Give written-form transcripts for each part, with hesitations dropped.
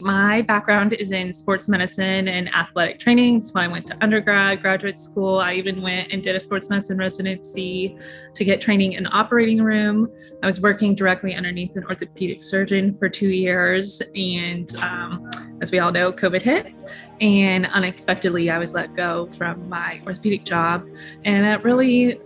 My background is in sports medicine and athletic training. So I went to undergrad, graduate school. I even went and did a sports medicine residency to get training in the operating room. I was working directly underneath an orthopedic surgeon for 2 years. And as we all know, COVID hit. And unexpectedly, I was let go from my orthopedic job. And that really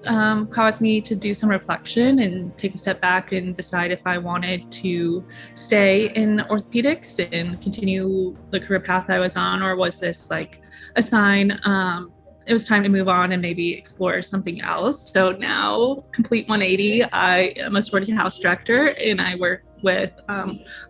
caused me to do some reflection and take a step back and decide if I wanted to stay in orthopedics and continue the career path I was on, or was this like a sign it was time to move on and maybe explore something else. So now, complete 180, I am a sorority house director, and I work with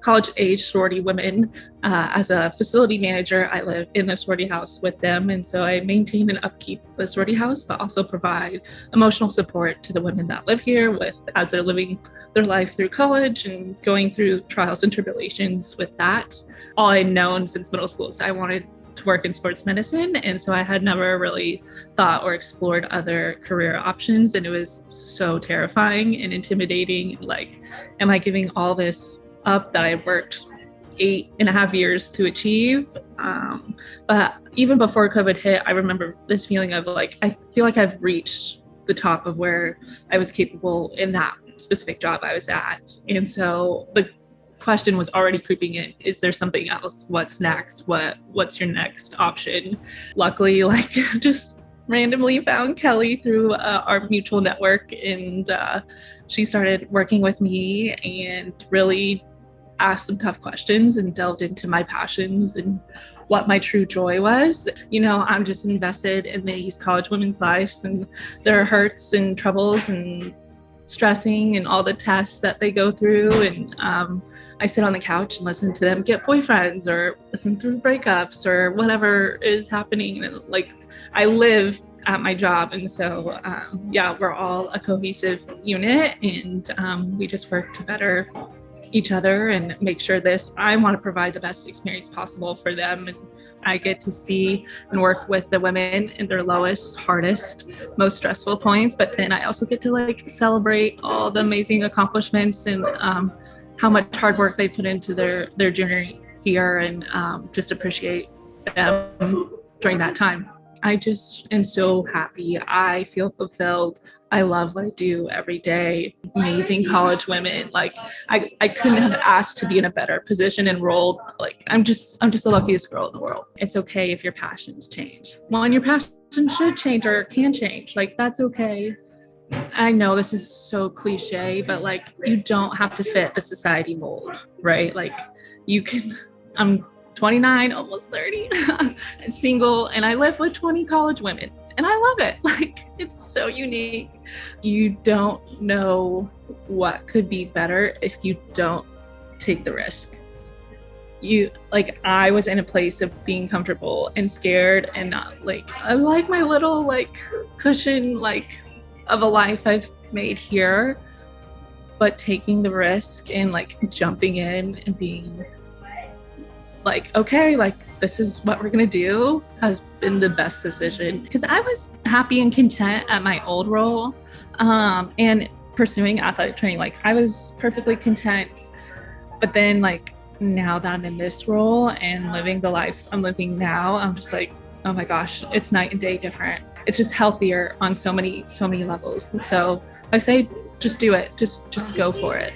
college-age sorority women as a facility manager. I live in the sorority house with them, and so I maintain and upkeep the sorority house, but also provide emotional support to the women that live here as they're living their life through college and going through trials and tribulations with that. All I'd known since middle school is I wanted to work in sports medicine, and so I had never really thought or explored other career options, and it was so terrifying and intimidating. Like, am I giving all this up that I worked 8.5 years to achieve? But even before COVID hit, I remember this feeling of like, I feel like I've reached the top of where I was capable in that specific job I was at. And so the question was already creeping in. Is there something else? What's next? What's your next option? Luckily, like, just randomly found Kelly through our mutual network, and she started working with me and really asked some tough questions and delved into my passions and what my true joy was. You know, I'm just invested in these college women's lives and their hurts and troubles and stressing and all the tests that they go through. And I sit on the couch and listen to them get boyfriends or listen through breakups or whatever is happening. And like, I live at my job. And so, we're all a cohesive unit, and we just work to better each other and make sure I want to provide the best experience possible for them. And I get to see and work with the women in their lowest, hardest, most stressful points. But then I also get to like celebrate all the amazing accomplishments and how much hard work they put into their journey here, and just appreciate them during that time. I just am so happy. I feel fulfilled. I love what I do every day. Amazing college women. Like, I couldn't have asked to be in a better position and role. Like, I'm just the luckiest girl in the world. It's okay if your passions change. Well, and your passion should change or can change. Like, that's okay. I know this is so cliche, but like, you don't have to fit the society mold, right? Like, I'm 29, almost 30, single, and I live with 20 college women, and I love it. Like, it's so unique. You don't know what could be better if you don't take the risk. I was in a place of being comfortable and scared and not like, I like my little like cushion, like, of a life I've made here, but taking the risk and like jumping in and being like, okay, like, this is what we're gonna do has been the best decision, because I was happy and content at my old role and pursuing athletic training. Like, I was perfectly content, but then like, now that I'm in this role and living the life I'm living now, I'm just like, oh my gosh, it's night and day different. It's just healthier on so many levels. And so I say, just do it. Just go for it.